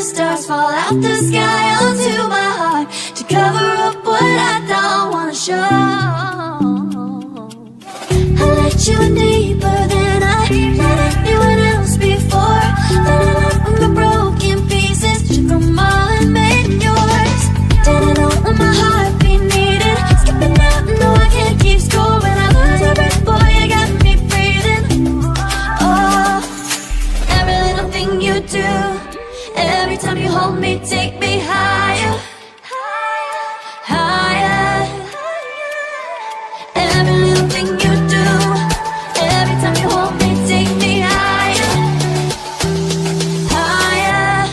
stars fall out the sky onto my heart to cover up what I don't wanna show. I let you in deeper than I let anyone else before. From the broken pieces, took them all and made yours. Didn't know what my heartbeat needed. Skipping out, no, I can't keep score. When I lose my breath, boy, you got me breathing. Oh, every little thing you do, every time you hold me, take me higher, higher. Every little thing you do, every time you hold me, take me higher, higher.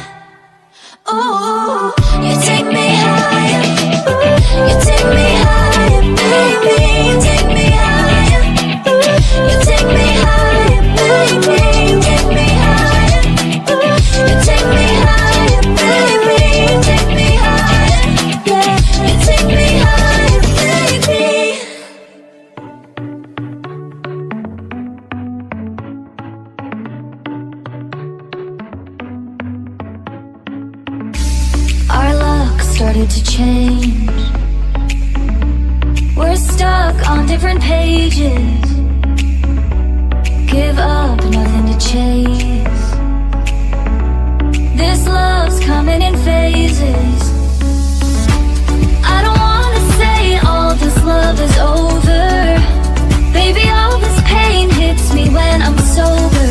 Ooh, you take me higher, you take me higher, baby. You take me higher, you take me higher, baby. You take me higher, you take me higher, baby. You take me higher, yeah. You take me higher, baby. Our luck started to change. We're stuck on different pages. Give up, nothing to chase. This love's coming in phases. I don't wanna say all this love is over. Baby, all this pain hits me when I'm sober.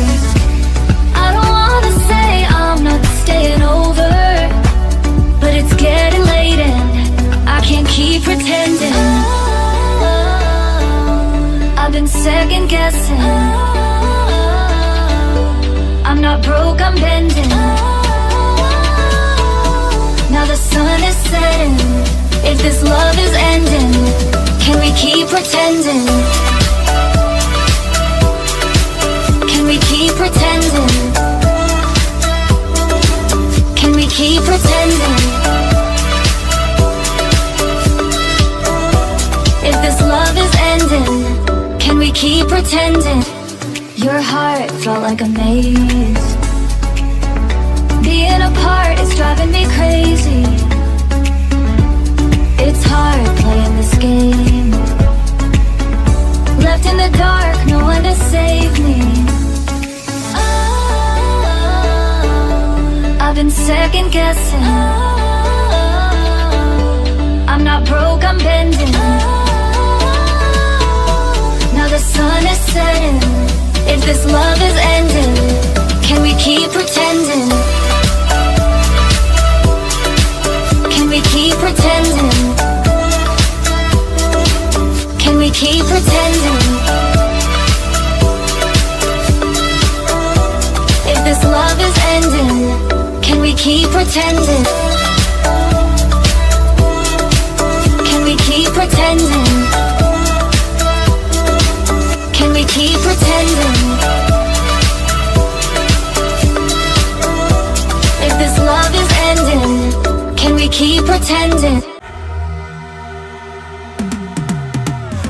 I don't wanna say I'm not staying over, but it's getting late and I can't keep pretending. I've been second guessing. I'm not broke, I'm bending. Now the sun is setting. If this love is ending, can we keep pretending? Can we keep pretending? Can we keep pretending? If this love is ending, can we keep pretending? Your heart felt like a maze. Being apart is driving me crazy. It's hard playing this game. Left in the dark, no one to save me. I've been second guessing. I'm not broke, I'm bending. Now the sun is setting. If this love is ending, can we keep pretending? Can we keep pretending? Can we keep pretending? If this love is ending, can we keep pretending? Can we keep pretending? Can we keep pretending? If this love is ending, can we keep pretending?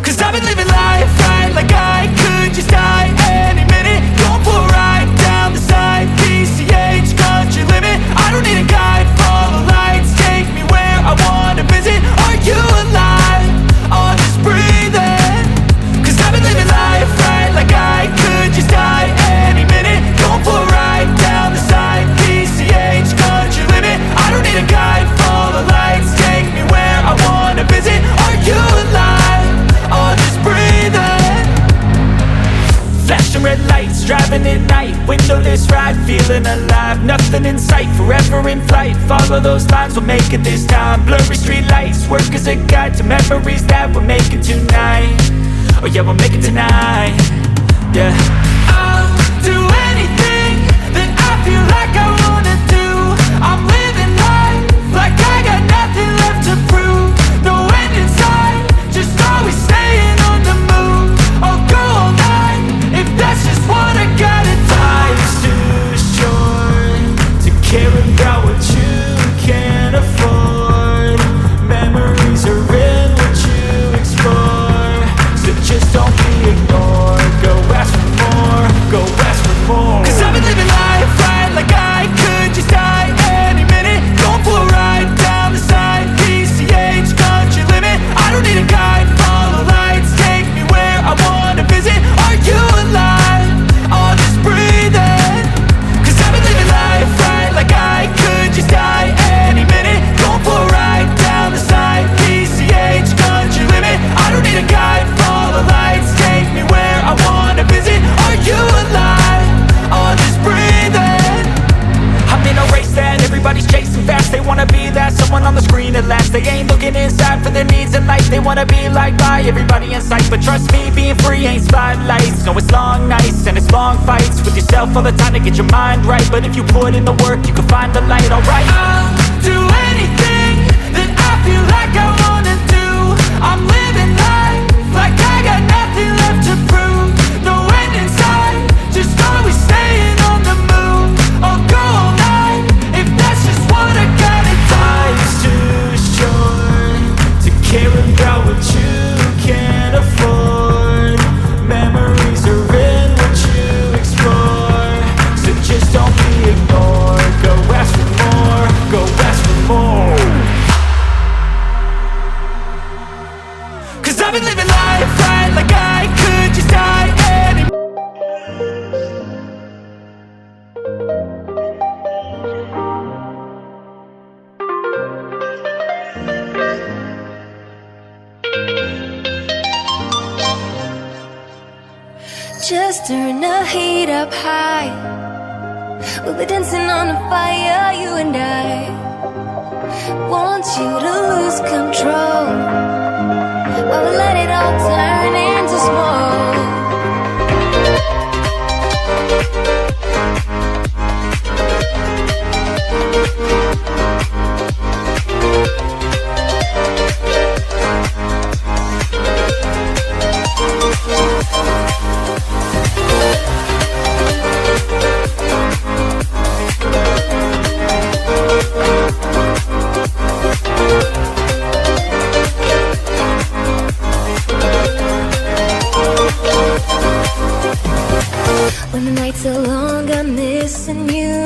Cause I've been living life right like I could just die any minute. Going for a ride down the side, PCH, country limit. I don't need a guide, follow lights, take me where I wanna visit. Are you alive? Or just breathing? Cause I've been living life right like I could just die any minute. Going for a ride down the side, PCH, country limit. I don't need a guide, follow lights, take me where I wanna visit. Are you alive? Or just breathing? Flashing red lights, driving at night, windowless ride, feeling alive. Nothing in sight, forever in flight. Follow those lines, we'll make it this time. Blurry street lights, work as a guide to memories that we're making tonight. Oh yeah, we'll make it tonight. Yeah. I'll do anything that I feel like I wanna do. I'm living life like I got nothing left to prove. No end in sight, just always staying on the move. I'll go all night if that's just what I gotta do. Life's too short to care about what you can't afford. Memories are in what you explore, so just don't be ignored. Go ask for more. wanna be liked by everybody in sight, but trust me, being free ain't spotlights. No, it's long nights and it's long fights with yourself all the time to get your mind right. But if you put in the work, you can find the light, alright. I'll do anything that I feel like I wanna do. I'm living life like I got nothing left to prove. No end in sight, just always staying on the move. I'll go all night if that's just what I gotta do. Life's too short to care about what you can't afford. Memories are in what you explore, so just don't be ignored. Go ask for more, go ask for more. 'Cause I've been living life right like I could just die any. Just turn the heat up high. We'll be dancing on the fire, you and I. Want you to lose control while we let it all turn into smoke. When the nights are long, I'm missing you.